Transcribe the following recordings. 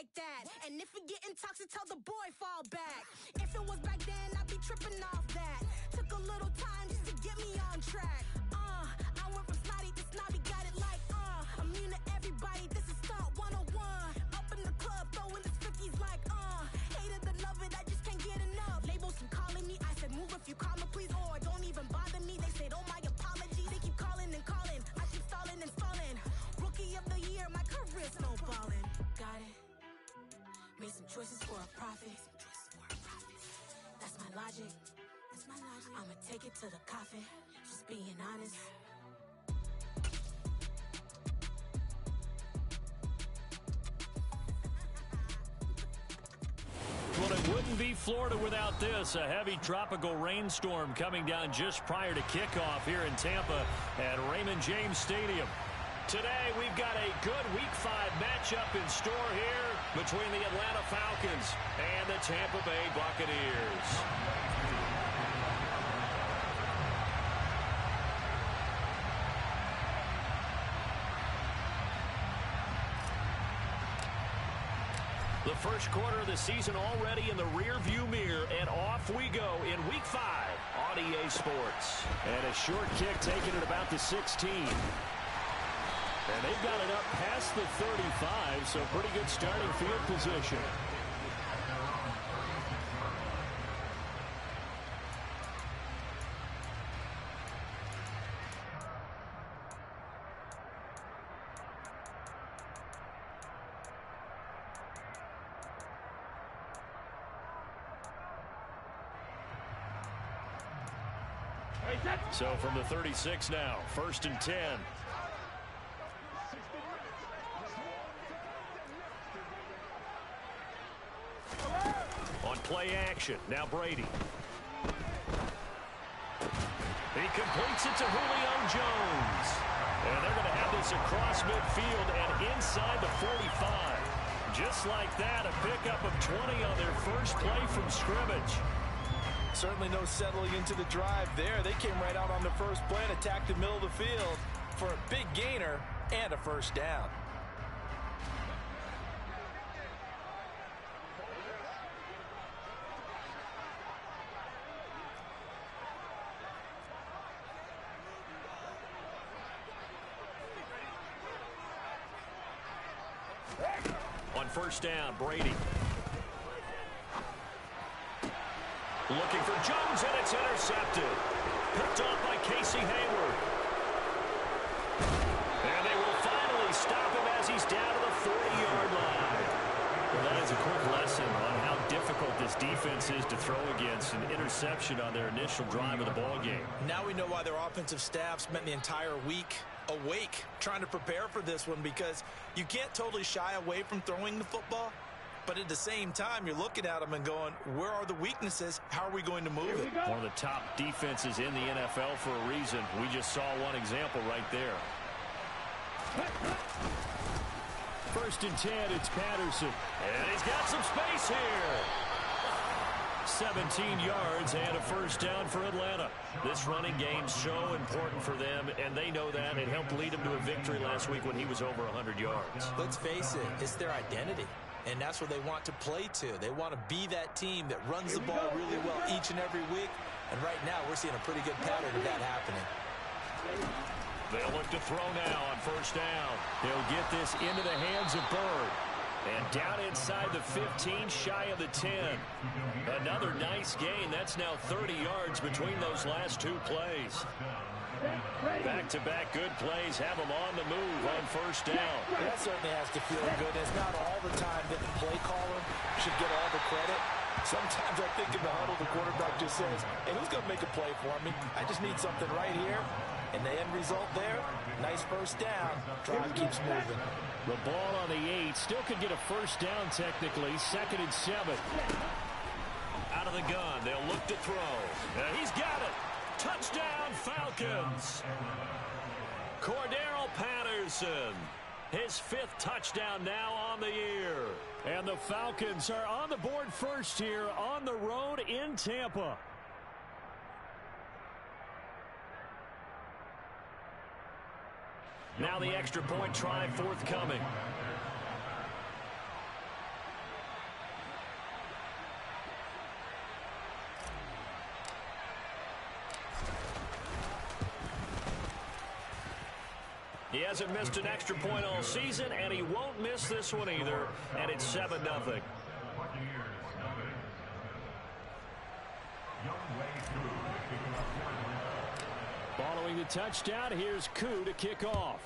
like that. And if it getting toxic, tell the boy fall back. If it was back then, I'd be tripping off that. Took a little time just to get me on track. I went from snotty to snobby, got it like immune to everybody, this is Stunt 101. Up in the club, throwing this 50s like hate it, love it, I just can't get enough. Labels keep calling me, I said move if you call me please, or don't even bother me. They said oh my apologies, they keep calling and calling, I keep stalling and stalling. Rookie of the year, my career snowballing. Got it, made some choices for a profit. That's my logic. I'ma take it to the coffin, just being honest. Well, it wouldn't be Florida without this. A heavy tropical rainstorm coming down just prior to kickoff here in Tampa at Raymond James Stadium. Today, we've got a good Week 5 matchup in store here between the Atlanta Falcons and the Tampa Bay Buccaneers. The first quarter of the season already in the rear-view mirror, and off we go in Week 5 on EA Sports. And a short kick taken at about the 16. And they've got it up past the 35, so pretty good starting field position. So from the 36 now, 1st and 10. On play action, now Brady. He completes it to Julio Jones. And they're going to have this across midfield and inside the 45. Just like that, a pickup of 20 on their first play from scrimmage. Certainly no settling into the drive there. They came right out on the first play and attacked the middle of the field for a big gainer and a first down. On first down, Brady. Looking for Jones, and it's intercepted. Picked off by Casey Hayward. And they will finally stop him as he's down to the 40-yard line. Well, that is a quick lesson on how difficult this defense is to throw against. An interception on their initial drive of the ballgame. Now we know why their offensive staff spent the entire week awake trying to prepare for this one, because you can't totally shy away from throwing the football. But at the same time, you're looking at them and going, where are the weaknesses? How are we going to move it? One of the top defenses in the NFL for a reason. We just saw one example right there. 1st and 10, it's Patterson. And he's got some space here. 17 yards and a first down for Atlanta. This running game's so important for them, and they know that. It helped lead them to a victory last week when he was over 100 yards. Let's face it, it's their identity. And that's what they want to play to. They want to be that team that runs the ball really well each and every week. And right now, we're seeing a pretty good pattern of that happening. They'll look to throw now on first down. He'll get this into the hands of Bird. And down inside the 15, shy of the 10. Another nice gain. That's now 30 yards between those last two plays. Back-to-back good plays have them on the move on first down. That certainly has to feel good. It's not all the time that the play caller should get all the credit. Sometimes I think in the huddle, the quarterback just says, hey, who's going to make a play for me? I just need something right here. And the end result there, nice first down. Drive keeps moving. The ball on the 8. Still could get a first down technically. 2nd and 7. Out of the gun. They'll look to throw. He's got it. Touchdown, Falcons. Cordero Patterson. His 5th touchdown now on the year. And the Falcons are on the board first here on the road in Tampa. Now the extra point try forthcoming. hasn't missed an extra point all season, and he won't miss this one either, and it's 7-0. Following the touchdown, here's Koo to kick off.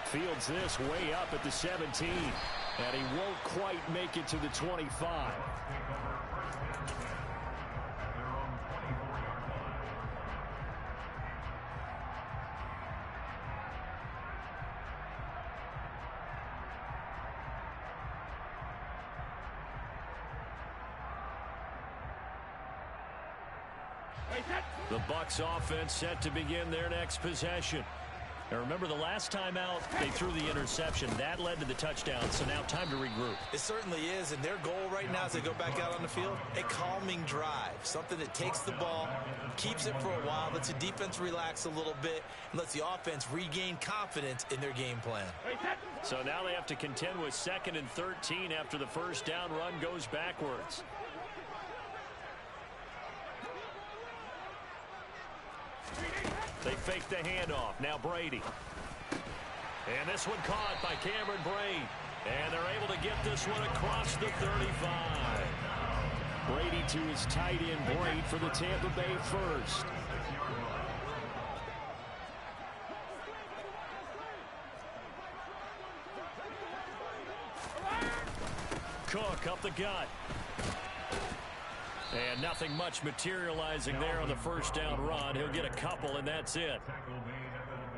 Fields this way up at the 17, and he won't quite make it to the 25. The Bucs offense set to begin their next possession. Now remember, the last time out, they threw the interception. That led to the touchdown, so now time to regroup. It certainly is, and their goal right now as they go back out on the field, a calming drive, something that takes the ball, keeps it for a while, lets the defense relax a little bit, and lets the offense regain confidence in their game plan. So now they have to contend with 2nd and 13 after the first down run goes backwards. They fake the handoff. Now Brady. And this one caught by Cameron Brate. And they're able to get this one across the 35. Brady to his tight end, Brate, for the Tampa Bay first. Cook up the gut. And nothing much materializing there on the first down run. He'll get a couple, and that's it.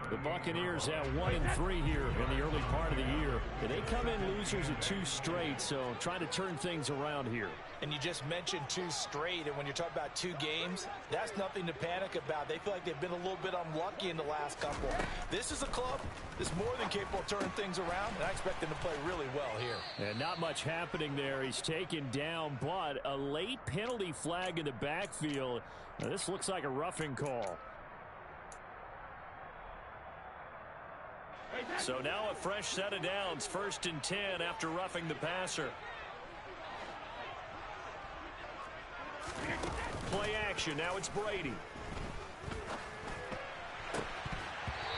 The Buccaneers at 1-3 here in the early part of the year. And they come in losers of 2 straight, so trying to turn things around here. And you just mentioned 2 straight, and when you're talking about 2 games, that's nothing to panic about. They feel like they've been a little bit unlucky in the last couple. This is a club that's more than capable of turning things around, and I expect them to play really well here. And not much happening there. He's taken down, but a late penalty flag in the backfield. Now, this looks like a roughing call. So now a fresh set of downs, 1st and 10 after roughing the passer. Play action. Now it's Brady.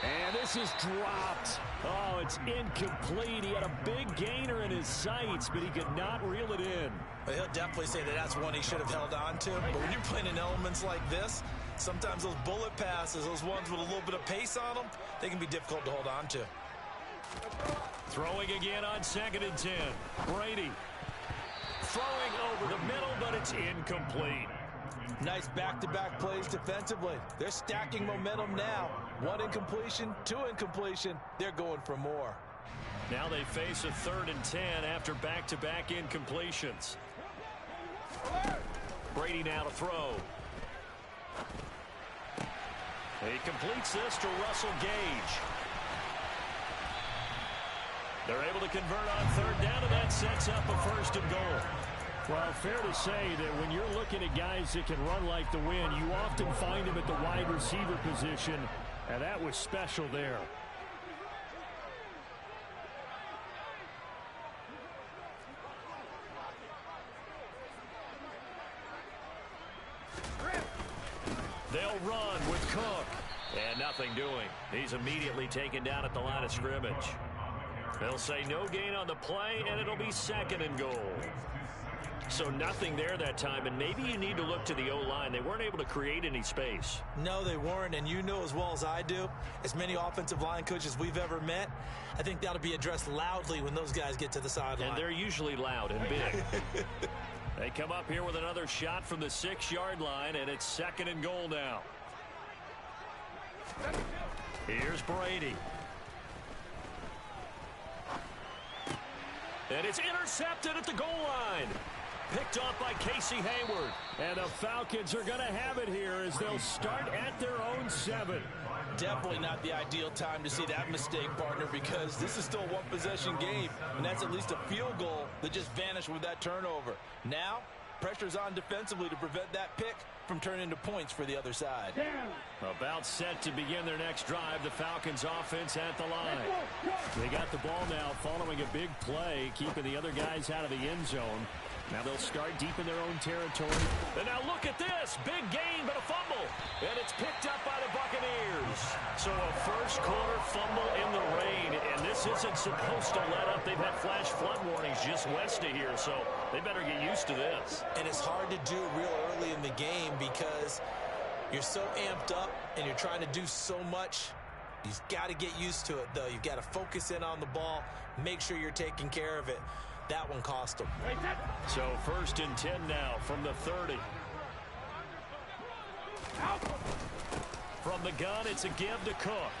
And this is dropped. Oh, it's incomplete. He had a big gainer in his sights, but he could not reel it in. Well, he'll definitely say that that's one he should have held on to. But when you're playing in elements like this, sometimes those bullet passes, those ones with a little bit of pace on them, they can be difficult to hold on to. Throwing again on 2nd and 10. Brady throwing over the middle, but it's incomplete. Nice back-to-back plays defensively. They're stacking momentum now. 1 incompletion, 2 incompletion. They're going for more. Now they face a 3rd and 10 after back-to-back incompletions. Brady now to throw. He completes this to Russell Gage. They're able to convert on 3rd down, and that sets up a 1st and goal. Well, fair to say that when you're looking at guys that can run like the wind, you often find them at the wide receiver position, and that was special there. They'll run with Cook. And nothing doing. He's immediately taken down at the line of scrimmage. They'll say no gain on the play, and it'll be 2nd and goal. So nothing there that time, and maybe you need to look to the O-line. They weren't able to create any space. No, they weren't, and you know as well as I do, as many offensive line coaches we've ever met, I think that'll be addressed loudly when those guys get to the sideline. And they're usually loud and big. They come up here with another shot from the 6-yard line, and it's 2nd and goal now. Here's Brady. And it's intercepted at the goal line. Picked off by Casey Hayward. And the Falcons are going to have it here as they'll start at their own 7. Definitely not the ideal time to see that mistake, partner, because this is still a one-possession game, and that's at least a field goal that just vanished with that turnover. Now, pressure's on defensively to prevent that pick from turning into points for the other side. About set to begin their next drive, the Falcons offense at the line. They got the ball now following a big play, keeping the other guys out of the end zone. Now they'll start deep in their own territory. And now look at this. Big gain, but a fumble. And it's picked up by the Buccaneers. So a first quarter fumble in the rain. And this isn't supposed to let up. They've had flash flood warnings just west of here. So they better get used to this. And it's hard to do real early in the game because you're so amped up and you're trying to do so much. You've got to get used to it, though. You've got to focus in on the ball. Make sure you're taking care of it. That one cost them. So 1st and 10 now from the 30. From the gun, it's a give to Cook.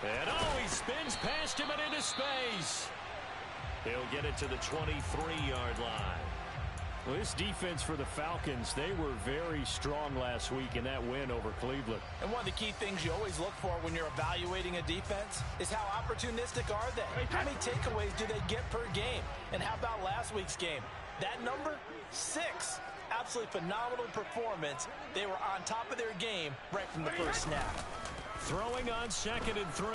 And he spins past him and into space. He'll get it to the 23-yard line. Well, this defense for the Falcons, they were very strong last week in that win over Cleveland. And one of the key things you always look for when you're evaluating a defense is how opportunistic are they? How many takeaways do they get per game? And how about last week's game? That number? 6. Absolutely phenomenal performance. They were on top of their game right from the first snap. Throwing on 2nd and 3.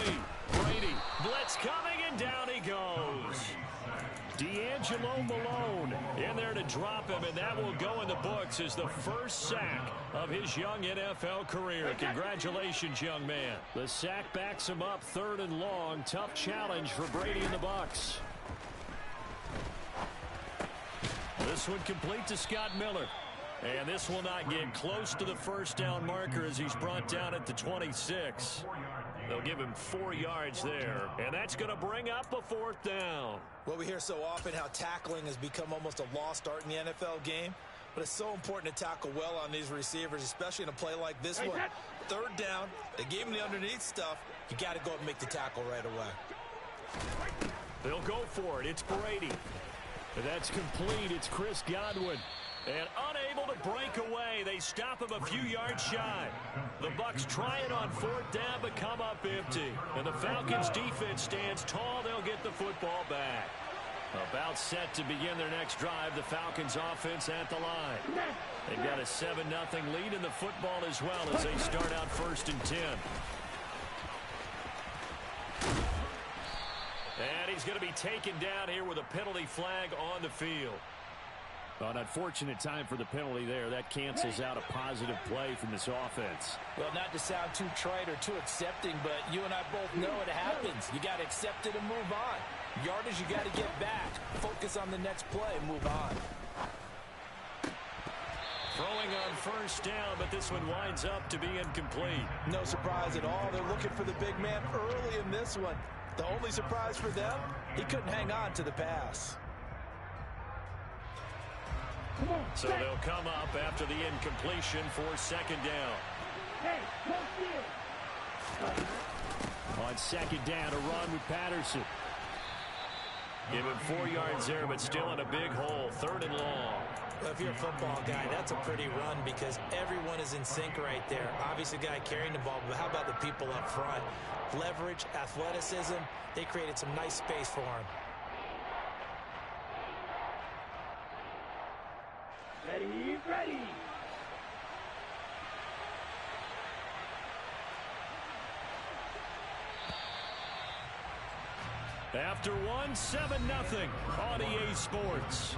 Brady, blitz coming, and down he goes. D'Angelo Malone in there to drop him, and that will go in the books as the first sack of his young NFL career. Congratulations, young man. The sack backs him up 3rd and long. Tough challenge for Brady and the Bucs. This one complete to Scott Miller. And this will not get close to the first down marker as he's brought down at the 26. They'll give him 4 yards there, and that's going to bring up a 4th down. Well, we hear so often how tackling has become almost a lost art in the NFL game, but it's so important to tackle well on these receivers, especially in a play like this one. 3rd down, they gave him the underneath stuff. You got to go and make the tackle right away. They'll go for it. It's Brady. That's complete. It's Chris Godwin. And unable to break away. They stop him a few yards shy. The Bucs try it on 4th down, but come up empty. And the Falcons defense stands tall. They'll get the football back. About set to begin their next drive. The Falcons offense at the line. They've got a 7-0 lead in the football as well as they start out 1st and 10. And he's going to be taken down here with a penalty flag on the field. An unfortunate time for the penalty there. That cancels out a positive play from this offense. Well, not to sound too trite or too accepting, but you and I both know it happens. You got to accept it and move on. Yardage, you got to get back. Focus on the next play and move on. Throwing on 1st down, but this one winds up to be incomplete. No surprise at all. They're looking for the big man early in this one. The only surprise for them, he couldn't hang on to the pass. So they'll come up after the incompletion for 2nd down. On 2nd down, a run with Patterson. Give him 4 yards there, but still in a big hole. 3rd and long. Well, if you're a football guy, that's a pretty run because everyone is in sync right there. Obviously, the guy carrying the ball, but how about the people up front? Leverage, athleticism, they created some nice space for him. Ready. After one, 7-0 on EA Sports.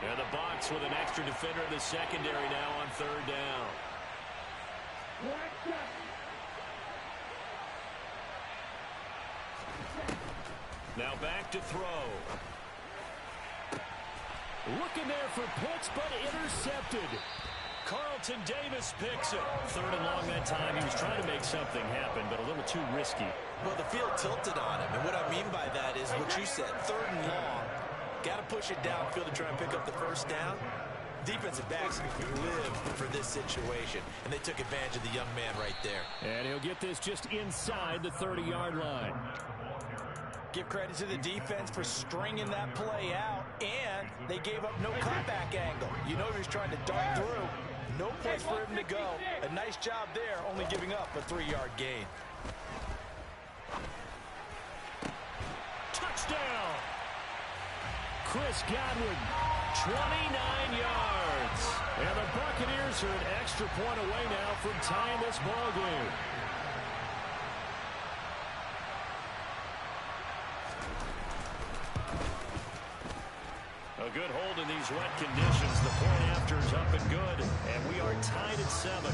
And the Bucs with an extra defender in the secondary now on 3rd down. Now back to throw. Looking there for Pitts, but intercepted. Carlton Davis picks it. 3rd and long that time. He was trying to make something happen, but a little too risky. Well, the field tilted on him, and what I mean by that is what you said, 3rd and long. Got to push it downfield to try and pick up the 1st down. Defensive backs lived for this situation, and they took advantage of the young man right there. And he'll get this just inside the 30-yard line. Give credit to the defense for stringing that play out, and they gave up no cutback angle. You know he was trying to dart through. No place for him to go. A nice job there, only giving up a 3-yard gain. Touchdown! Chris Godwin 29 yards. And the Buccaneers are an extra point away now from tying this ball game. A good hold in these wet conditions. The point after is up and good, and we are tied at 7.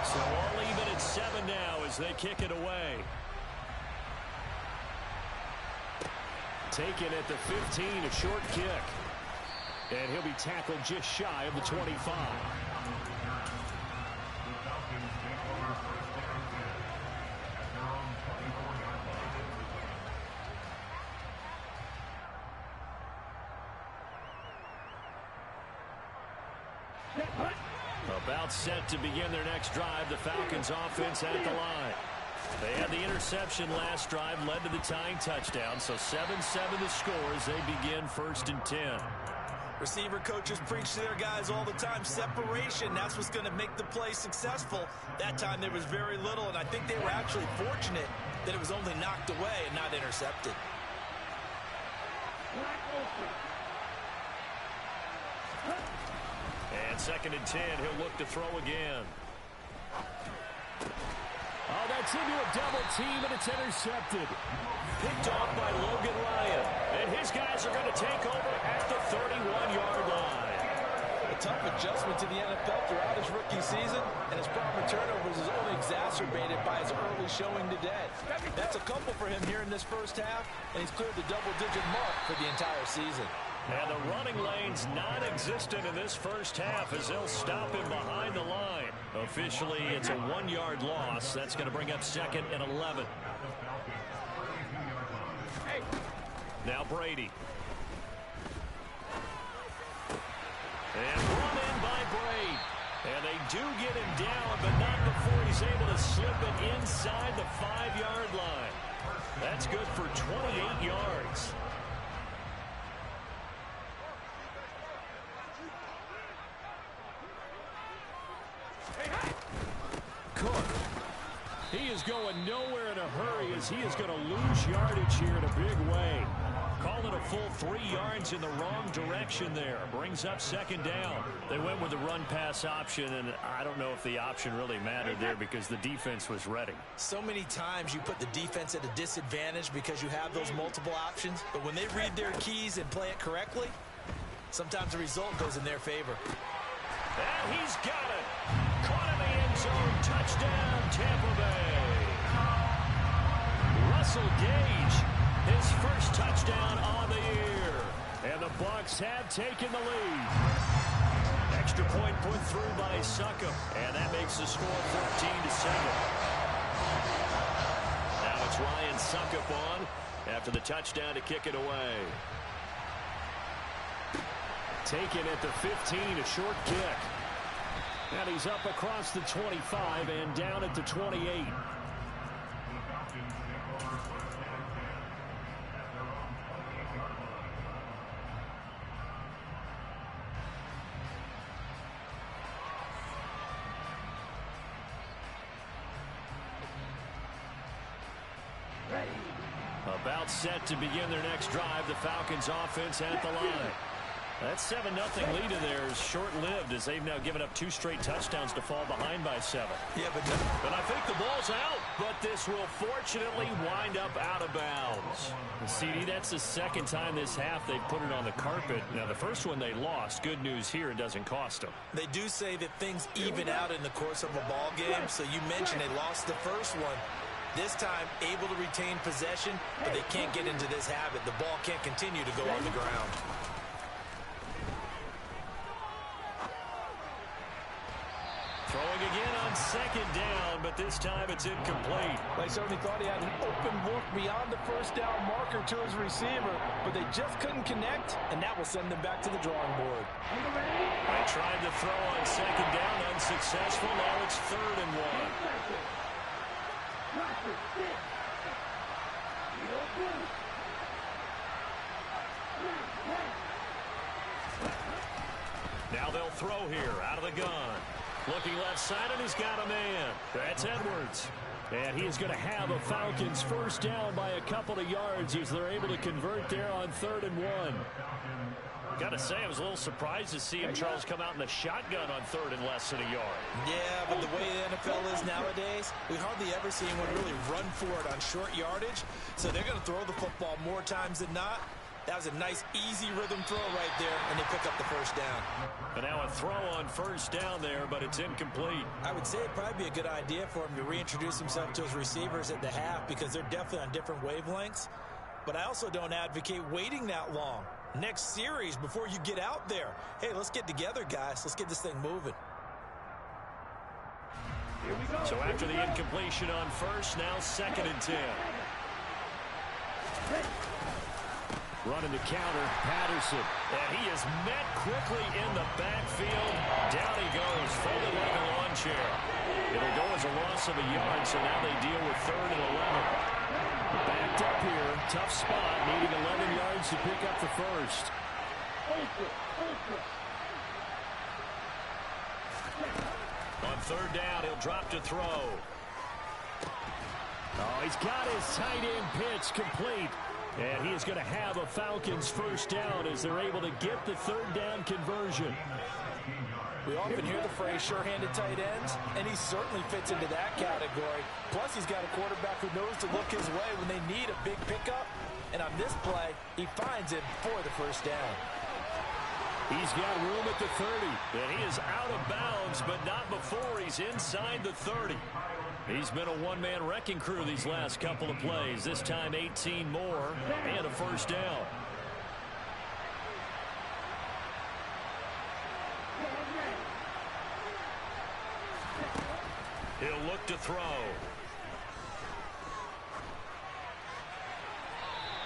So all even at 7 now as they kick it away. Taken at the 15, a short kick. And he'll be tackled just shy of the 25. About set to begin their next drive. The Falcons offense at the line. They had the interception last drive, led to the tying touchdown. So 7-7 the score as they begin 1st and 10. Receiver coaches preach to their guys all the time. Separation, that's what's going to make the play successful. That time there was very little, and I think they were actually fortunate that it was only knocked away and not intercepted. And 2nd and 10, he'll look to throw again. Oh, that's into a double team, and it's intercepted. Picked off by Logan Ryan. And his guys are going to take over at the 31-yard line. A tough adjustment to the NFL throughout his rookie season, and his problem with turnovers is only exacerbated by his early showing today. That's a couple for him here in this first half, and he's cleared the double-digit mark for the entire season. And the running lane's non-existent in this first half as they'll stop him behind the line. Officially, it's a 1-yard loss. That's going to bring up 2nd and 11. Now Brady. And run in by Brady. And they do get him down, but not before he's able to slip it inside the 5-yard line. That's good for 28 yards. Cook. He is going nowhere in a hurry as he is going to lose yardage here in a big way. Call it a full 3 yards in the wrong direction there. Brings up 2nd down. They went with the run-pass option, and I don't know if the option really mattered there because the defense was ready. So many times you put the defense at a disadvantage because you have those multiple options, but when they read their keys and play it correctly, sometimes the result goes in their favor. And he's got it. Caught in the end zone. Touchdown, Tampa Bay. Russell Gage, his first touchdown on the year. And the Bucs have taken the lead. Extra point put through by Succop. And that makes the score 14-7. Now it's Ryan Succop on after the touchdown to kick it away. Taken at the 15, a short kick. And he's up across the 25 and down at the 28. About set to begin their next drive, the Falcons offense at the line. That 7-0 lead of theirs short-lived as they've now given up 2 straight touchdowns to fall behind by 7. Yeah, but I think the ball's out, but this will fortunately wind up out of bounds. CD, that's the 2nd time this half they've put it on the carpet. Now, the first one they lost. Good news here, it doesn't cost them. They do say that things even out in the course of a ball game, so you mentioned they lost the first one. This time, able to retain possession, but they can't get into this habit. The ball can't continue to go on the ground. Throwing again on 2nd down, but this time it's incomplete. They certainly thought he had an open look beyond the first down marker to his receiver, but they just couldn't connect, and that will send them back to the drawing board. They tried to throw on 2nd down, unsuccessful. Now it's 3rd and 1. Now they'll throw here out of the gun. Looking left side, and he's got a man. That's Edwards. And he is going to have a Falcons first down by a couple of yards as they're able to convert there on 3rd and 1. Got to say, I was a little surprised to see him, Charles, come out in the shotgun on 3rd and less than a yard. Yeah, but the way the NFL is nowadays, we hardly ever see anyone really run for it on short yardage. So they're going to throw the football more times than not. That was a nice, easy rhythm throw right there, and they pick up the first down. And now a throw on first down there, but it's incomplete. I would say it'd probably be a good idea for him to reintroduce himself to his receivers at the half because they're definitely on different wavelengths. But I also don't advocate waiting that long. Next series before you get out there. Hey, let's get together, guys. Let's get this thing moving. So after the incompletion on first, now 2nd and 10. Running the counter, Patterson. And he is met quickly in the backfield. Down he goes, folded like a lawn chair. It'll go as a loss of a yard, so now they deal with 3rd and 11. Backed up here, tough spot, needing 11 yards to pick up the first. On 3rd down, he'll drop to throw. Oh, he's got his tight end pitch complete. And he is going to have a Falcons first down as they're able to get the 3rd down conversion. We often hear the phrase sure-handed tight ends, and he certainly fits into that category. Plus, he's got a quarterback who knows to look his way when they need a big pickup. And on this play, he finds it for the first down. He's got room at the 30, and he is out of bounds, but not before he's inside the 30. He's been a one-man wrecking crew these last couple of plays. This time 18 more and a first down. He'll look to throw.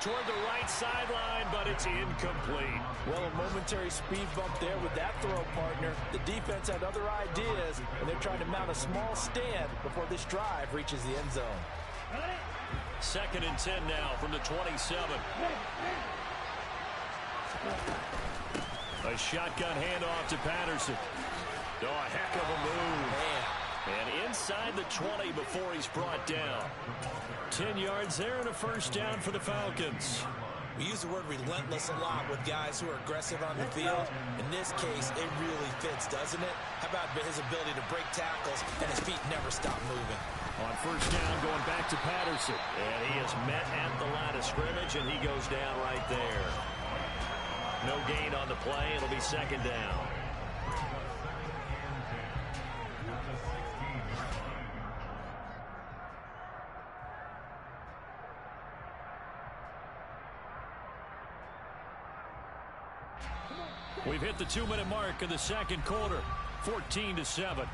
Toward the right sideline, but it's incomplete. Well, a momentary speed bump there with that throw, partner. The defense had other ideas, and they're trying to mount a small stand before this drive reaches the end zone. 2nd and 10 now from the 27. A shotgun handoff to Patterson. Oh, a heck of a move. Man. And inside the 20 before he's brought down. 10 yards there and a first down for the Falcons. We use the word relentless a lot with guys who are aggressive on the field. In this case, it really fits, doesn't it? How about his ability to break tackles and his feet never stop moving? On first down, going back to Patterson. And he is met at the line of scrimmage, and he goes down right there. No gain on the play. It'll be 2nd down. We've hit the 2-minute mark of the 2nd quarter. 14-7.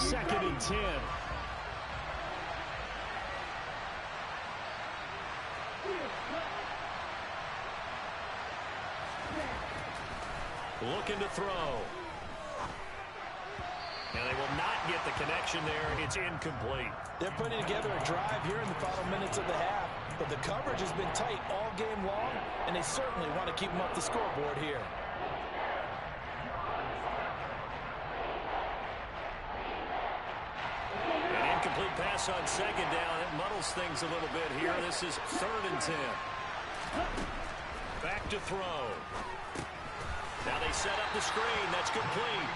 Second and 10. Looking to throw. And they will not get the connection there. It's incomplete. They're putting together a drive here in the final minutes of the half, but the coverage has been tight all game long, and they certainly want to keep them up the scoreboard here. An incomplete pass on 2nd down. It muddles things a little bit here. This is 3rd and 10. Back to throw. Now they set up the screen. That's complete.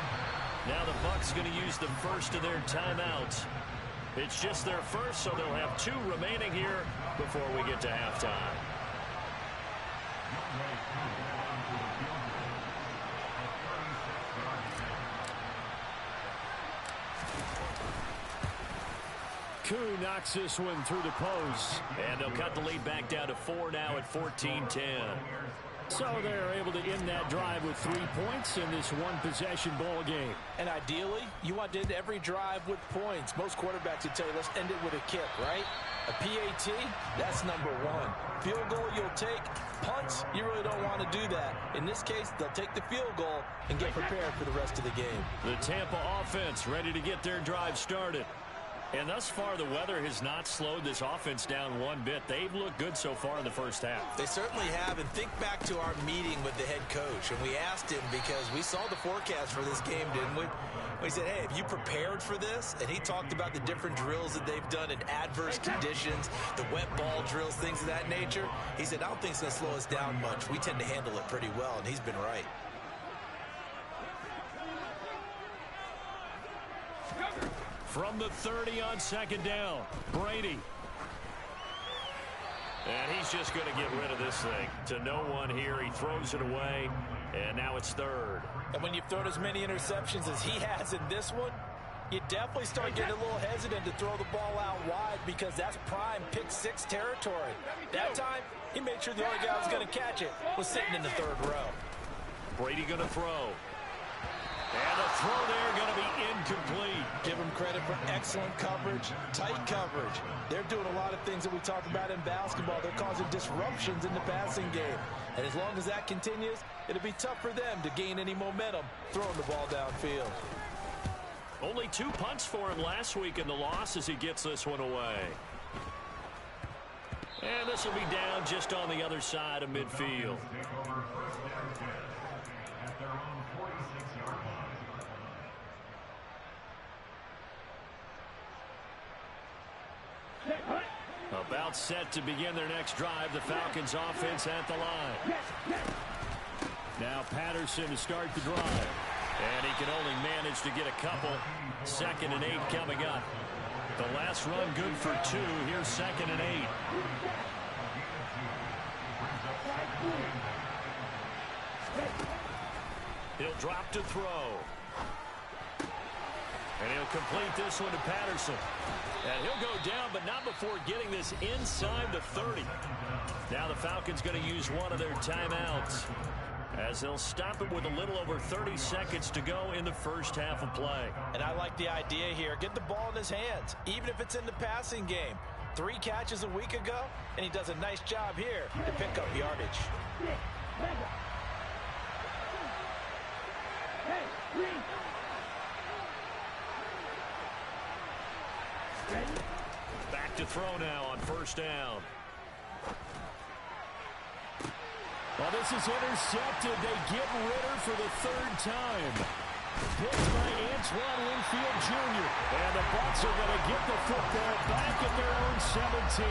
Now the Bucs going to use the first of their timeouts. It's just their first, so they'll have 2 remaining here before we get to halftime. Koo knocks this one through the post. And they'll cut the lead back down to 4 now at 14-10. So they're able to end that drive with 3 points in this one-possession ball game. And ideally, you want to end every drive with points. Most quarterbacks would tell you, let's end it with a kick, right? A PAT, that's number one. Field goal you'll take. Punts, you really don't want to do that. In this case, they'll take the field goal and get prepared for the rest of the game. The Tampa offense ready to get their drive started. And thus far, the weather has not slowed this offense down one bit. They've looked good so far in the first half. They certainly have. And think back to our meeting with the head coach. And we asked him, because we saw the forecast for this game, didn't we? We said, hey, have you prepared for this? And he talked about the different drills that they've done in adverse conditions, the wet ball drills, things of that nature. He said, I don't think it's going to slow us down much. We tend to handle it pretty well, and he's been right. From the 30 on second down, Brady. And he's just going to get rid of this thing. To no one here, he throws it away, and now it's third. And when you've thrown as many interceptions as he has in this one, you definitely start getting a little hesitant to throw the ball out wide, because that's prime pick-six territory. That time, he made sure the only guy who was going to catch it was sitting in the third row. Brady going to throw. And the throw there going to be incomplete. Give them credit for excellent coverage, tight coverage. They're doing a lot of things that we talk about in basketball. They're causing disruptions in the passing game. And as long as that continues, it'll be tough for them to gain any momentum throwing the ball downfield. Only 2 punts for him last week in the loss as he gets this one away. And this will be down just on the other side of midfield. About set to begin their next drive. The Falcons offense at the line. Now Patterson to start the drive. And he can only manage to get a couple. 2nd and 8 coming up. The last run good for 2. Here's 2nd and 8. He'll drop to throw. And he'll complete this one to Patterson. And he'll go down, but not before getting this inside the 30. Now the Falcons going to use one of their timeouts, as they'll stop it with a little over 30 seconds to go in the first half of play. And I like the idea here. Get the ball in his hands, even if it's in the passing game. 3 catches a week ago, and he does a nice job here to pick up yardage. Back to throw now on first down. Well, this is intercepted. They get Ritter for the 3rd time. Picked by Antoine Winfield Jr. And the Bucs are going to get the football back at their own 17.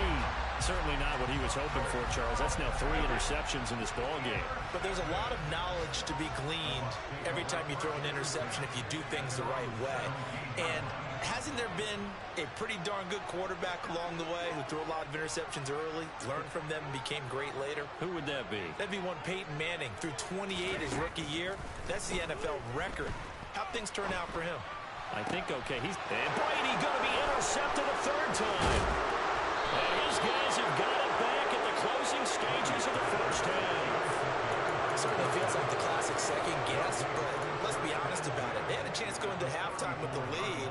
Certainly not what he was hoping for, Charles. That's now 3 interceptions in this ball game. But there's a lot of knowledge to be gleaned every time you throw an interception if you do things the right way. And hasn't there been a pretty darn good quarterback along the way who threw a lot of interceptions early, learned from them, and became great later? Who would that be? That'd be one Peyton Manning. Threw 28 his rookie year. That's the NFL record. How'd things turn out for him? I think okay. And Brady going to be intercepted a 3rd time. And his guys have got it back at the closing stages of the first half. Certainly feels like the classic second guess, but let's be honest about it. They had a chance going to halftime with the lead.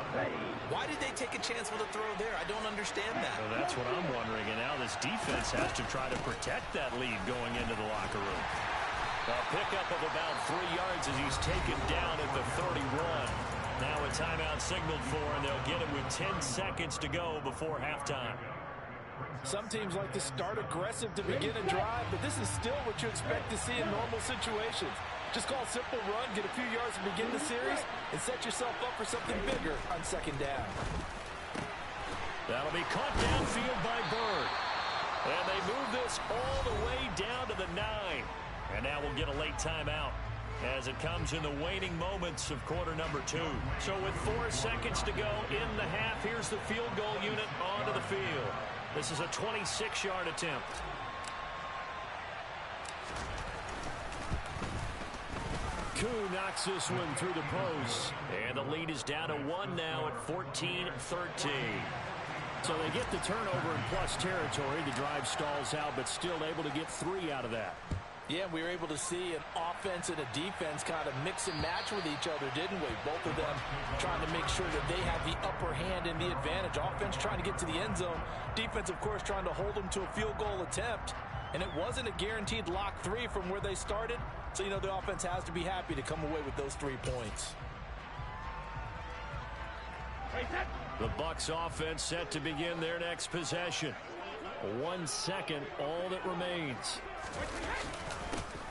Why did they take a chance with a throw there? I don't understand that. Well, that's what I'm wondering. And now this defense has to try to protect that lead going into the locker room. A pickup of about 3 yards as he's taken down at the 31. Now a timeout signaled for, and they'll get it with 10 seconds to go before halftime. Some teams like to start aggressive to begin a drive, but this is still what you expect to see in normal situations. Just call a simple run, get a few yards to begin the series, and set yourself up for something bigger on 2nd down. That'll be caught downfield by Bird. And they move this all the way down to the 9. And now we'll get a late timeout as it comes in the waning moments of quarter number 2. So with 4 seconds to go in the half, here's the field goal unit onto the field. This is a 26-yard attempt. Koo knocks this one through the post. And the lead is down to 1 now at 14-13. So they get the turnover in plus territory. The drive stalls out, but still able to get 3 out of that. Yeah, we were able to see an offense and a defense kind of mix and match with each other, didn't we? Both of them trying to make sure that they have the upper hand and the advantage. Offense trying to get to the end zone. Defense, of course, trying to hold them to a field goal attempt. And it wasn't a guaranteed lock 3 from where they started. So, you know, the offense has to be happy to come away with those 3 points. The Bucs offense set to begin their next possession. 1 second, all that remains.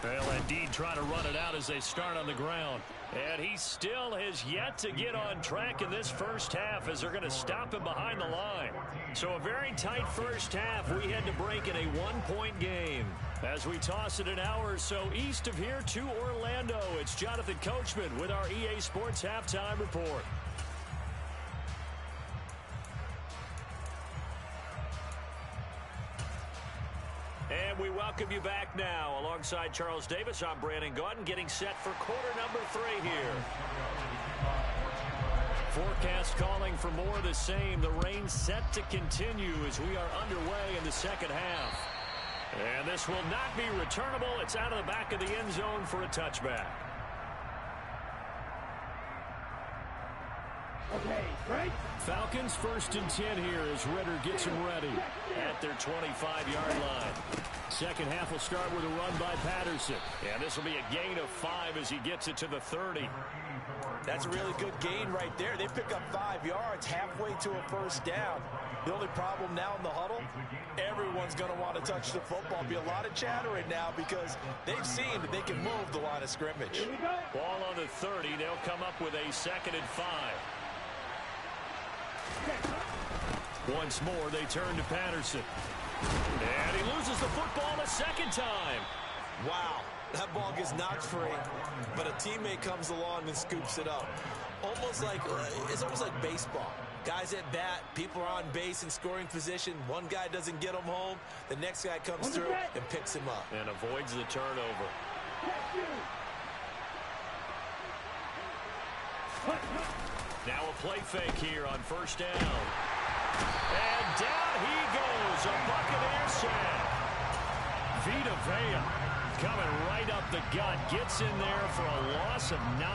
Well, indeed, trying to run it out as they start on the ground. And he still has yet to get on track in this first half as they're going to stop him behind the line. So a very tight first half. We head to break in a 1-point game. As we toss it an hour or so east of here to Orlando, it's Jonathan Coachman with our EA Sports Halftime Report. And we welcome you back now. Alongside Charles Davis, I'm Brandon Gaudin, getting set for quarter number 3 here. Forecast calling for more of the same. The rain set to continue as we are underway in the second half. And this will not be returnable. It's out of the back of the end zone for a touchback. Okay, break. Falcons 1st and 10 here as Ritter gets them ready. At their 25-yard line. Second half will start with a run by Patterson. And this will be a gain of 5 as he gets it to the 30. That's a really good gain right there. They pick up 5 yards halfway to a first down. The only problem now in the huddle, everyone's going to want to touch the football. Be a lot of chattering now because they've seen that they can move the line of scrimmage. Ball on the 30. They'll come up with a 2nd and 5. Once more, they turn to Patterson. And he loses the football a second time. Wow, that ball gets knocked free, but a teammate comes along and scoops it up. It's almost like baseball. Guys at bat, people are on base in scoring position. One guy doesn't get him home. The next guy comes through and picks him up. And avoids the turnover. Now a play fake here on first down. And down he goes. A Buccaneer sack. Vita Vea coming right up the gut. Gets in there for a loss of 9.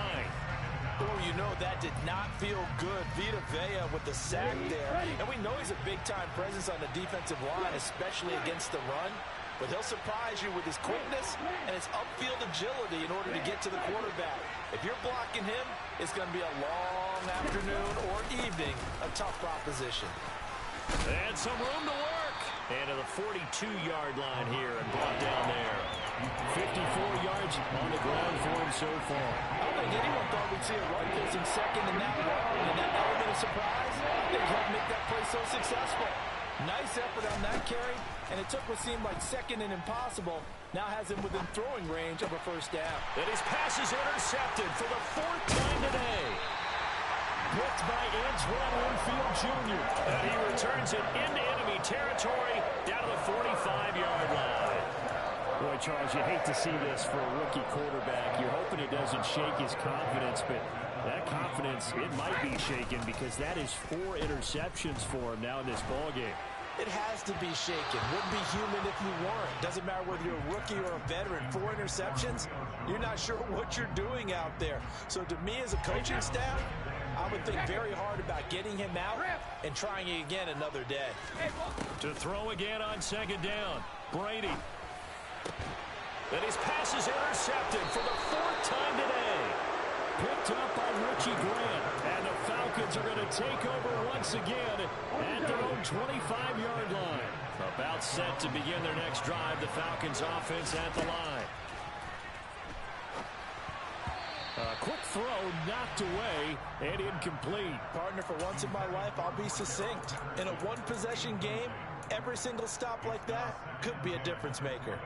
Oh, you know, that did not feel good. Vita Vea with the sack there. And we know he's a big-time presence on the defensive line, especially against the run. But he'll surprise you with his quickness and his upfield agility in order to get to the quarterback. If you're blocking him, it's going to be a long afternoon or evening, a tough proposition. And some room to work. And to the 42-yard line here and brought down there. 54 yards on the ground for him so far. I don't think anyone thought we'd see a run facing second and that long. And that element of surprise, they helped make that play so successful. Nice effort on that carry, and it took what seemed like second and impossible. Now has him within throwing range of a first down. And his pass is intercepted for the 4th time today. Picked by Antoine Winfield Jr. And he returns it into enemy territory down to the 45-yard line. Boy, Charles, you hate to see this for a rookie quarterback. You're hoping it doesn't shake his confidence, but that confidence, it might be shaken because that is 4 interceptions for him now in this ballgame. It has to be shaken. Wouldn't be human if you weren't. Doesn't matter whether you're a rookie or a veteran. 4 interceptions, you're not sure what you're doing out there. So to me as a coaching staff, I would think very hard about getting him out and trying it again another day. To throw again on 2nd down, Brady. And his pass is intercepted for the 4th time today. Picked up by Richie Grant. And the Falcons are going to take over once again at their own 25-yard line. About set to begin their next drive, the Falcons offense at the line. A quick throw knocked away and incomplete. Partner, for once in my life, I'll be succinct. In a one-possession game, every single stop like that could be a difference maker.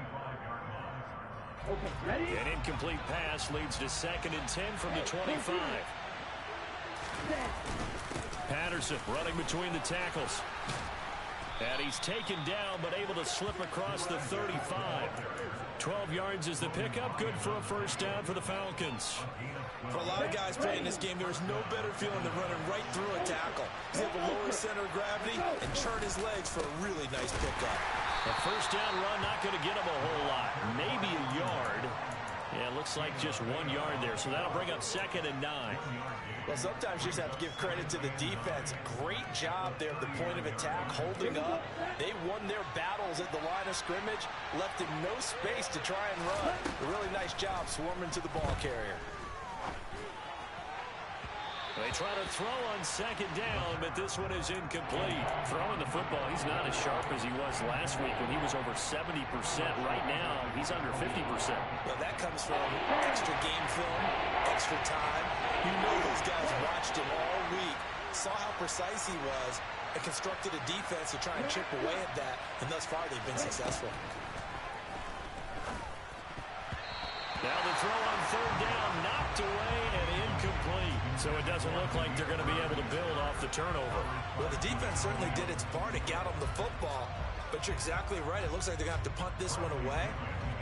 An incomplete pass leads to 2nd and 10 from the 25. Patterson running between the tackles. And he's taken down but able to slip across the 35. 12 yards is the pickup. Good for a first down for the Falcons. For a lot of guys playing this game, there's no better feeling than running right through a tackle. He's able to lower his center of gravity and turn his legs for a really nice pickup. A first down run, not going to get him a whole lot. Maybe a yard. Yeah, it looks like just 1 yard there. So that'll bring up 2nd and 9. Well, sometimes you just have to give credit to the defense. Great job there at the point of attack, holding up. They won their battles at the line of scrimmage, left him no space to try and run. A really nice job swarming to the ball carrier. They try to throw on 2nd down, but this one is incomplete. Throwing the football, he's not as sharp as he was last week when he was over 70%. Right now, he's under 50%. Well, that comes from extra game film, extra time. You know those guys watched him all week, saw how precise he was, and constructed a defense to try and chip away at that, and thus far they've been successful. Now the throw on 3rd down, knocked away and incomplete. So it doesn't look like they're going to be able to build off the turnover. Well, the defense certainly did its part to get them the football, but you're exactly right. It looks like they're going to have to punt this one away,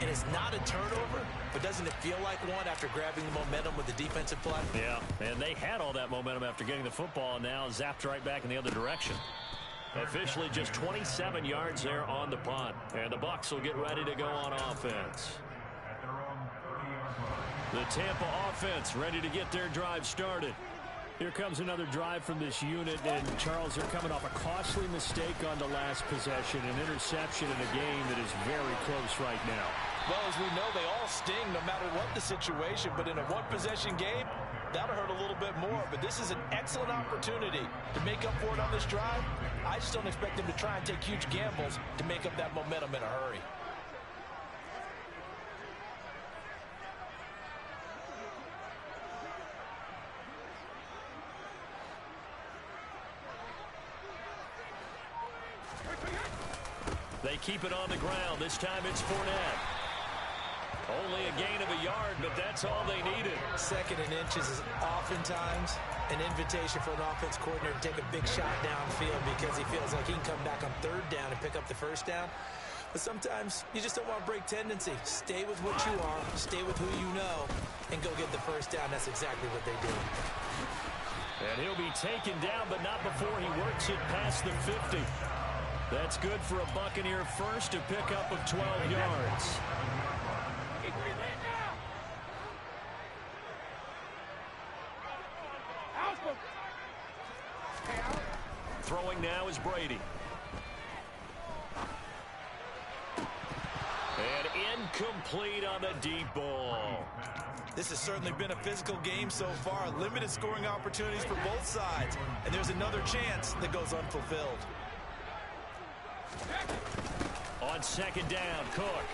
and it's not a turnover, but doesn't it feel like one after grabbing the momentum with the defensive play? Yeah, and they had all that momentum after getting the football, and now zapped right back in the other direction. Officially just 27 yards there on the punt, and the Bucs will get ready to go on offense. The Tampa offense ready to get their drive started. Here comes another drive from this unit, and Charles, they're coming off a costly mistake on the last possession, an interception in a game that is very close right now. Well, as we know, they all sting no matter what the situation, but in a one-possession game, that'll hurt a little bit more. But this is an excellent opportunity to make up for it on this drive. I just don't expect them to try and take huge gambles to make up that momentum in a hurry. They keep it on the ground. This time it's Fournette. Only a gain of a yard, but that's all they needed. 2nd and inches is oftentimes an invitation for an offense coordinator to take a big shot downfield because he feels like he can come back on 3rd down and pick up the 1st down. But sometimes you just don't want to break tendency. Stay with what you are, stay with who you know, and go get the 1st down. That's exactly what they do. And he'll be taken down, but not before he works it past the 50. That's good for a Buccaneer first to pick up of 12 yards. Throwing now is Brady. And incomplete on the deep ball. This has certainly been a physical game so far. Limited scoring opportunities for both sides. And there's another chance that goes unfulfilled. On 2nd down, Cook.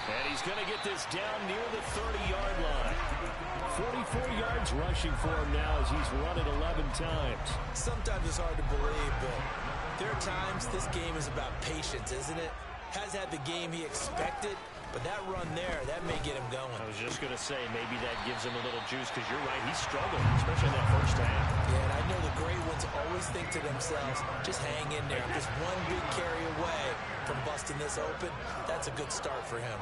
And he's going to get this down near the 30-yard line. 44 yards rushing for him now as he's run it 11 times. Sometimes it's hard to believe, but there are times this game is about patience, isn't it? Has had the game he expected, but that run there, that may get him going. I was just going to say, maybe that gives him a little juice, because you're right, he struggled, especially in that first half. Yeah, and I know the great ones always think to themselves, just hang in there. Just one big carry away from busting this open. That's a good start for him.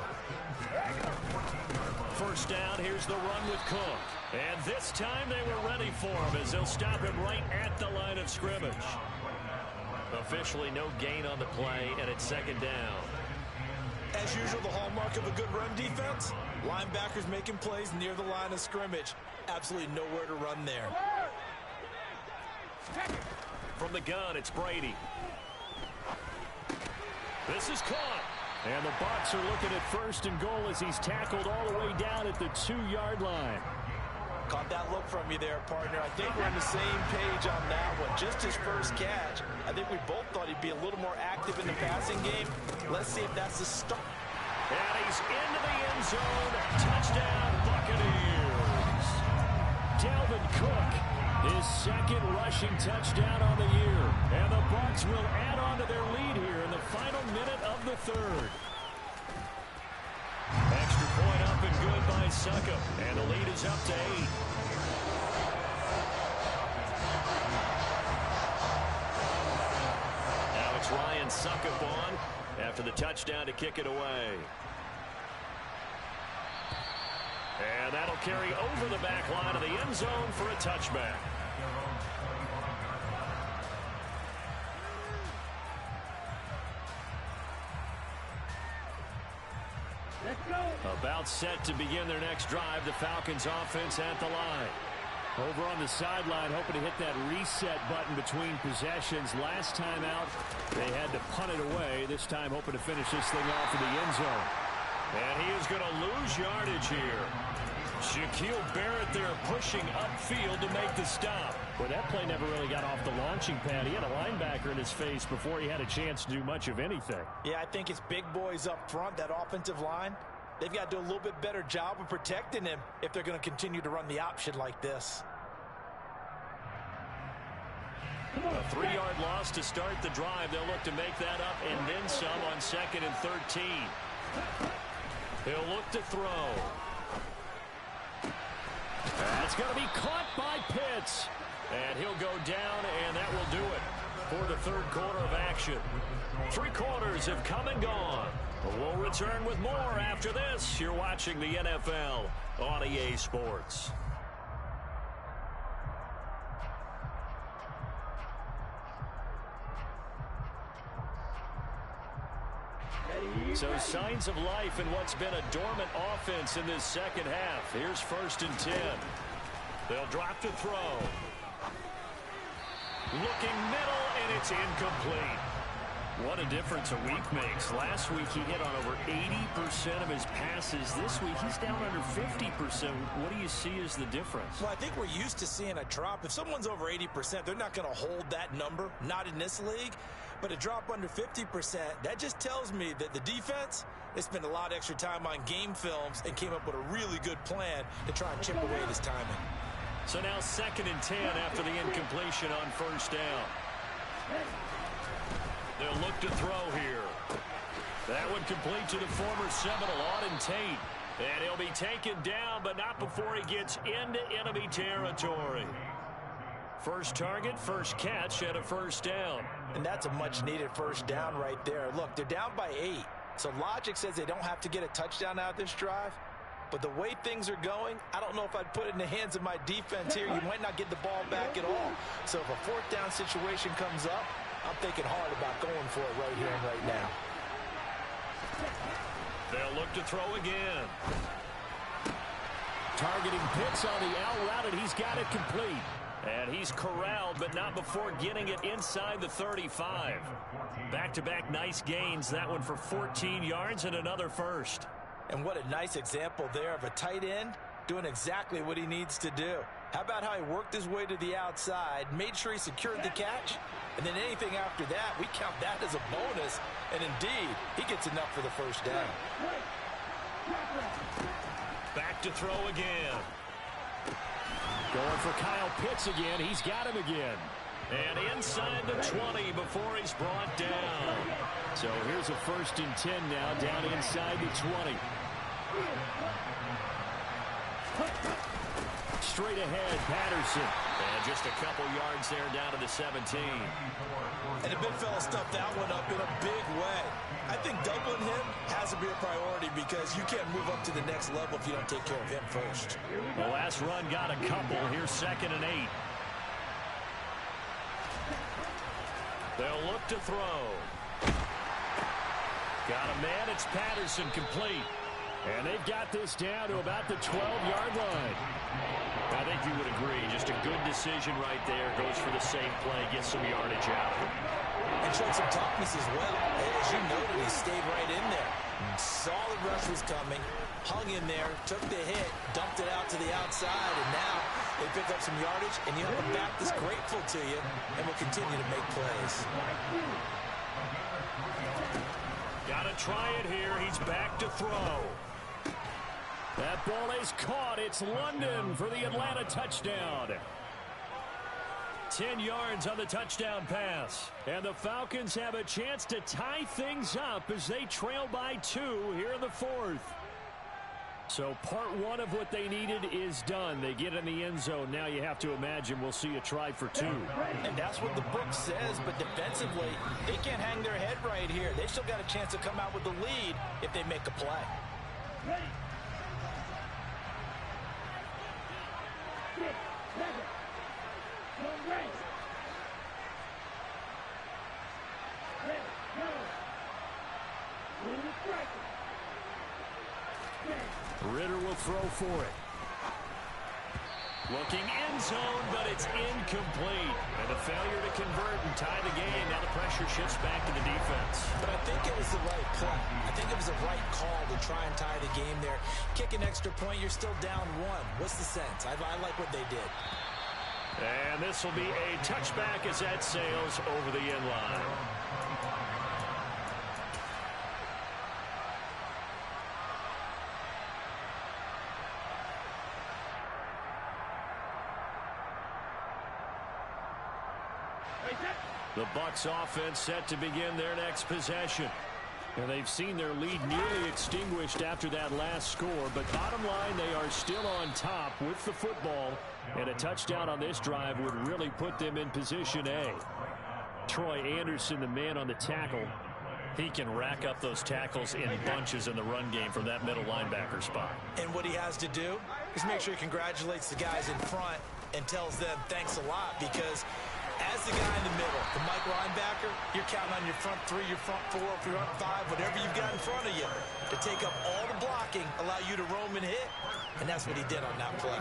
First down, here's the run with Cook. And this time they were ready for him as they'll stop him right at the line of scrimmage. Officially no gain on the play, and it's 2nd down. As usual, the hallmark of a good run defense, linebackers making plays near the line of scrimmage. Absolutely nowhere to run there. From the gun, it's Brady. This is caught. And the Bucs are looking at 1st and goal as he's tackled all the way down at the 2-yard line. Caught that look from you there, partner. I think we're on the same page on that one. Just his first catch. I think we both thought he'd be a little more active in the passing game. Let's see if that's the start. And he's into the end zone. Touchdown, Buccaneers. Dalvin Cook, his 2nd rushing touchdown on the year. And the Bucs will add on to their lead here in the final minute of the 3rd. Extra point up and good by Succop. And the lead is up to 8. Now it's Ryan Succop on after the touchdown to kick it away. And that'll carry over the back line of the end zone for a touchback. Let's go. About set to begin their next drive. The Falcons offense at the line. Over on the sideline, hoping to hit that reset button between possessions. Last time out, they had to punt it away. This time, hoping to finish this thing off in the end zone. And he is going to lose yardage here. Shaquille Barrett there pushing upfield to make the stop. Well, that play never really got off the launching pad. He had a linebacker in his face before he had a chance to do much of anything. Yeah, I think it's big boys up front, that offensive line. They've got to do a little bit better job of protecting him if they're going to continue to run the option like this. A 3-yard loss to start the drive. They'll look to make that up and then some on 2nd and 13. He'll look to throw. That's going to be caught by Pitts. And he'll go down, and that will do it for the third quarter of action. 3 quarters have come and gone. We'll return with more after this. You're watching the NFL on EA Sports. So signs of life in what's been a dormant offense in this second half. Here's 1st and 10. They'll drop to throw. Looking middle, and it's incomplete. What a difference a week makes. Last week he hit on over 80% of his passes. This week he's down under 50%. What do you see as the difference? Well, I think we're used to seeing a drop. If someone's over 80%, they're not going to hold that number, not in this league. But a drop under 50%, that just tells me that the defense, they spent a lot of extra time on game films and came up with a really good plan to try and chip away this timing. So now 2nd and 10 after the incompletion on 1st down. They'll look to throw here. That one complete to the former Seminole, Auden Tate. And he'll be taken down, but not before he gets into enemy territory. First target, first catch, and a 1st down. And that's a much-needed 1st down right there. Look, they're down by 8. So logic says they don't have to get a touchdown out of this drive. But the way things are going, I don't know if I'd put it in the hands of my defense here. You might not get the ball back at all. So if a 4th down situation comes up, I'm thinking hard about going for it right here and right now. They'll look to throw again. Targeting Pitts on the out route, and he's got it complete. And he's corralled, but not before getting it inside the 35. Back-to-back nice gains. That one for 14 yards and another 1st. And what a nice example there of a tight end doing exactly what he needs to do. How about how he worked his way to the outside, made sure he secured the catch, and then anything after that, we count that as a bonus. And indeed, he gets enough for the 1st down. Back to throw again. Going for Kyle Pitts again. He's got him again. And inside the 20 before he's brought down. So here's a 1st and 10 now, down inside the 20. Straight ahead, Patterson. And just a couple yards there down to the 17. And the big fella stuffed that one up in a big way. I think doubling him has to be a priority because you can't move up to the next level if you don't take care of him first. The last run got a couple. Here's 2nd and 8. They'll look to throw. Got a man. It's Patterson, complete. And they've got this down to about the 12-yard line. I think you would agree. Just a good decision right there. Goes for the safe play. Gets some yardage out. And showed some toughness as well. As you noted, he stayed right in there. Solid rush was coming. Hung in there. Took the hit. Dumped it out to the outside. And now they pick up some yardage. And you have a back that's grateful to you and will continue to make plays. Got to try it here. He's back to throw. That ball is caught. It's London for the Atlanta touchdown. 10 yards on the touchdown pass. And the Falcons have a chance to tie things up as they trail by 2 here in the 4th. So part 1 of what they needed is done. They get in the end zone. Now you have to imagine we'll see a try for 2. And that's what the book says, but defensively, they can't hang their head right here. They still got a chance to come out with the lead if they make a play. Ready. 6, 7. Go right. Ready. Go. Move the striker. Ritter will throw for it. Looking end zone, but it's incomplete. And a failure to convert and tie the game. Now the pressure shifts back to the defense. But I think it was the right play. I think it was the right call to try and tie the game there. Kick an extra point, you're still down one. What's the sense? I like what they did. And this will be a touchback as that sails over the end line. The Bucs offense set to begin their next possession. And they've seen their lead nearly extinguished after that last score. But bottom line, they are still on top with the football. And a touchdown on this drive would really put them in position A. Troy Anderson, the man on the tackle. He can rack up those tackles in bunches in the run game from that middle linebacker spot. And what he has to do is make sure he congratulates the guys in front and tells them thanks a lot, because as the guy in the middle, the Mike linebacker, you're counting on your front three, your front four, your front five, whatever you've got in front of you to take up all the blocking, allow you to roam and hit. And that's what he did on that play.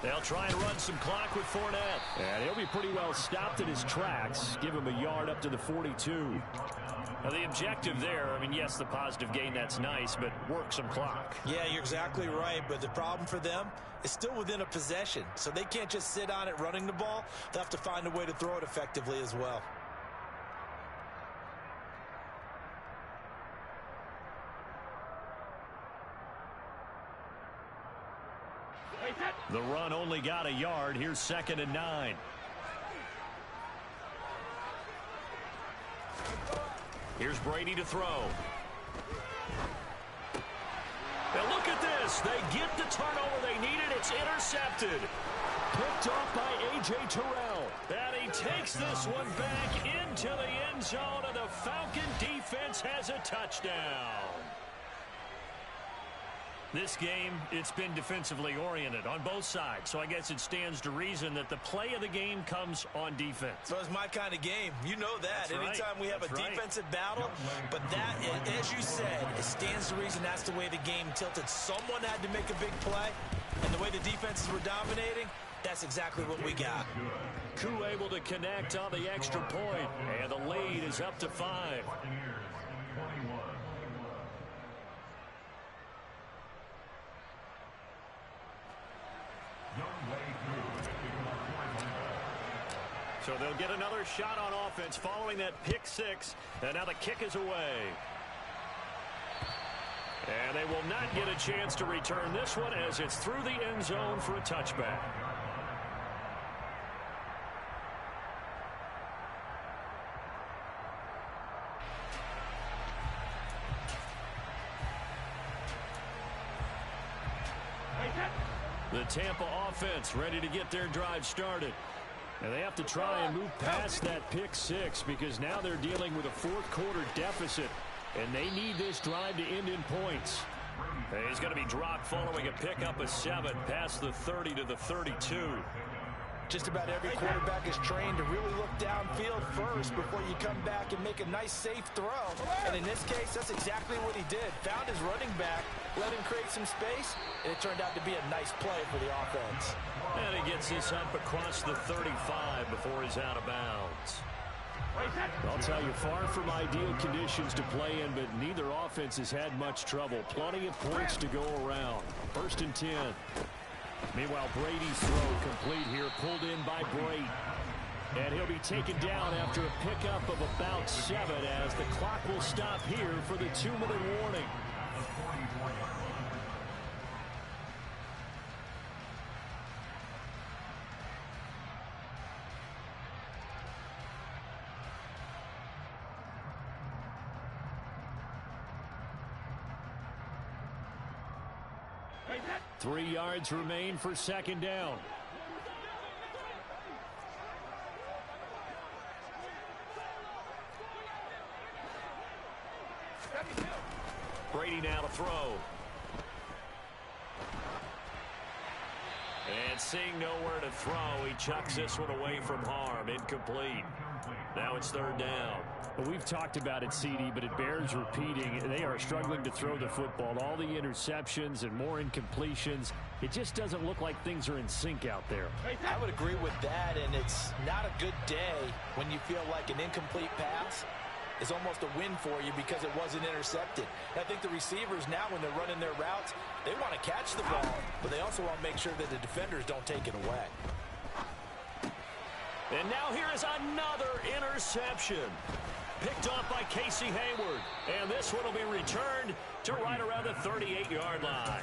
They'll try and run some clock with Fournette. And he'll be pretty well stopped in his tracks. Give him a yard up to the 42. Now the objective there, I mean, yes, the positive gain, that's nice, but work some clock. Yeah, you're exactly right, but the problem for them is still within a possession, so they can't just sit on it running the ball. They'll have to find a way to throw it effectively as well. The run only got a yard. Here's 2nd and 9. Here's Brady to throw. And look at this. They get the turnover they needed. It's intercepted. Picked off by A.J. Terrell. And he takes this one back into the end zone, and the Falcon defense has a touchdown. This game, it's been defensively oriented on both sides, so I guess it stands to reason that the play of the game comes on defense. So it's my kind of game. You know that. That's Anytime right. we have That's a right. defensive battle, but that, as you said, it stands to reason that's the way the game tilted. Someone had to make a big play, and the way the defenses were dominating, that's exactly what we got. Koo able to connect on the extra point, and the lead is up to 5. So they'll get another shot on offense following that pick 6, and now the kick is away. And they will not get a chance to return this one as it's through the end zone for a touchback. The Tampa offense ready to get their drive started. And they have to try and move past that pick 6 because now they're dealing with a fourth-quarter deficit, and they need this drive to end in points. He's going to be dropped following a pickup of 7 past the 30 to the 32. Just about every quarterback is trained to really look downfield first before you come back and make a nice, safe throw. And in this case, that's exactly what he did. Found his running back, let him create some space, and it turned out to be a nice play for the offense. And he gets this up across the 35 before he's out of bounds. I'll tell you, far from ideal conditions to play in, but neither offense has had much trouble. Plenty of points to go around. 1st and 10. Meanwhile, Brady's throw complete here, pulled in by Brady. And he'll be taken down after a pickup of about 7 as the clock will stop here for the 2-minute warning. Three yards remain for 2nd down. ready now to throw. And seeing nowhere to throw, he chucks this one away from harm. Incomplete. Now it's third down. Well, we've talked about it, CD, but it bears repeating. They are struggling to throw the football. All the interceptions and more incompletions. It just doesn't look like things are in sync out there. I would agree with that, and it's not a good day when you feel like an incomplete pass is almost a win for you because it wasn't intercepted. And I think the receivers now, when they're running their routes, they want to catch the ball, but they also want to make sure that the defenders don't take it away. And now here is another interception. Picked off by Casey Hayward. And this one will be returned to right around the 38-yard line.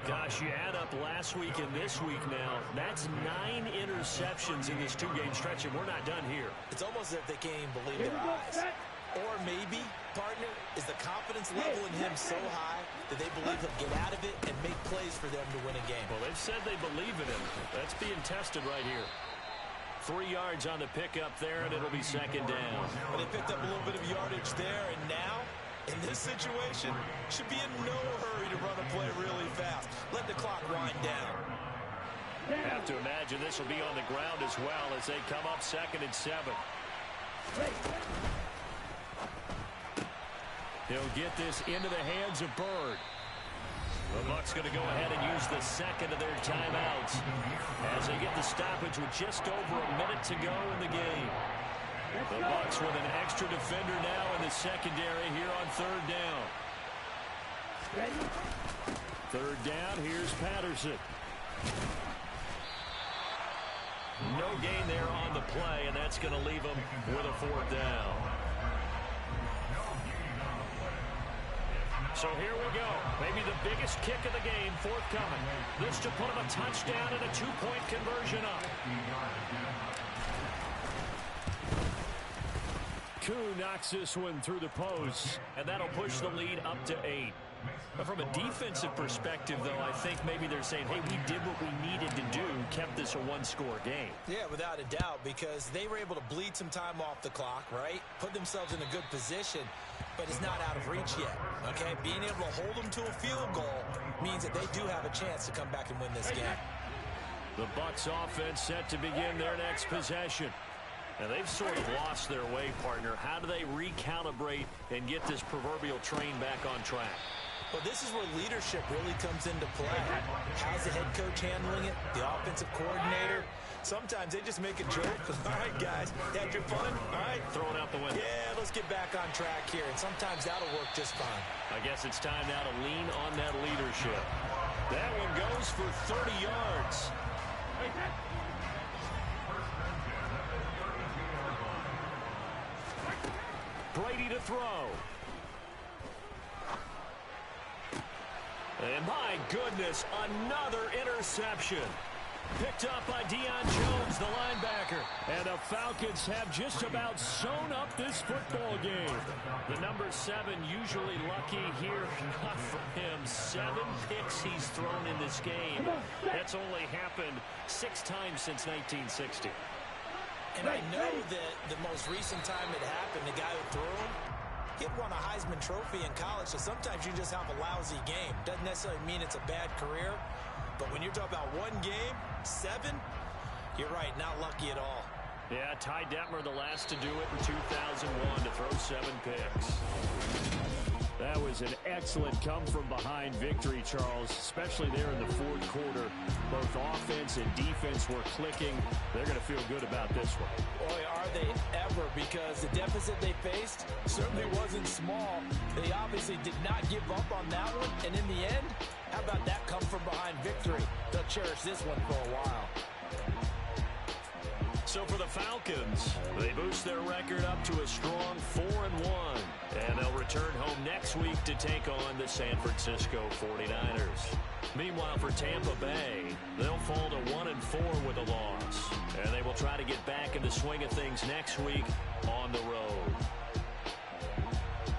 Gosh, you add up last week and this week now, that's 9 interceptions in this two-game stretch, and we're not done here. It's almost as if they can't even believe their eyes. Or maybe, partner, is the confidence level in him so high that they believe he'll get out of it and make plays for them to win a game. Well, they've said they believe in him. That's being tested right here. 3 yards on the pickup there, and it'll be second down. But they picked up a little bit of yardage there, and now, in this situation, should be in no hurry to run a play really fast. Let the clock wind down. Have to imagine this will be on the ground as well as they come up 2nd and 7. He'll get this into the hands of Bird. The Bucs going to go ahead and use the second of their timeouts as they get the stoppage with just over a minute to go in the game. The Bucs with an extra defender now in the secondary here on third down. Third down, here's Patterson. No gain there on the play, and that's going to leave them with a 4th down. So here we go. Maybe the biggest kick of the game forthcoming. This to put them a touchdown and a 2-point conversion up. Koo knocks this one through the post. And that'll push the lead up to 8. But from a defensive perspective, though, I think maybe they're saying, hey, we did what we needed to do, kept this a one-score game. Yeah, without a doubt, because they were able to bleed some time off the clock, right? Put themselves in a good position, but it's not out of reach yet, okay? Being able to hold them to a field goal means that they do have a chance to come back and win this game. The Bucs offense set to begin their next possession. Now, they've sort of lost their way, partner. How do they recalibrate and get this proverbial train back on track? Well, this is where leadership really comes into play. How's the head coach handling it? The offensive coordinator? Sometimes they just make a joke. All right, guys, had your fun? All right. Throw it out the window. Yeah, let's get back on track here. And sometimes that'll work just fine. I guess it's time now to lean on that leadership. That one goes for 30 yards. Brady to throw. And my goodness, another interception. Picked up by Deion Jones, the linebacker. And the Falcons have just about sewn up this football game. The number 7 usually lucky here. Not for him. 7 picks he's thrown in this game. That's only happened 6 times since 1960. And I know that the most recent time it happened, the guy who threw him, he had won a Heisman Trophy in college, so sometimes you just have a lousy game. Doesn't necessarily mean it's a bad career, but when you're talking about one game, 7, you're right, not lucky at all. Yeah, Ty Detmer, the last to do it in 2001, to throw 7 picks. That was an excellent come-from-behind victory, Charles, especially there in the fourth quarter. Both offense and defense were clicking. They're going to feel good about this one. Boy, are they ever, because the deficit they faced certainly wasn't small. They obviously did not give up on that one, and in the end, how about that come-from-behind victory? They'll cherish this one for a while. So for the Falcons, they boost their record up to a strong 4-1. And they'll return home next week to take on the San Francisco 49ers. Meanwhile, for Tampa Bay, they'll fall to 1-4 with a loss. And they will try to get back in the swing of things next week on the road.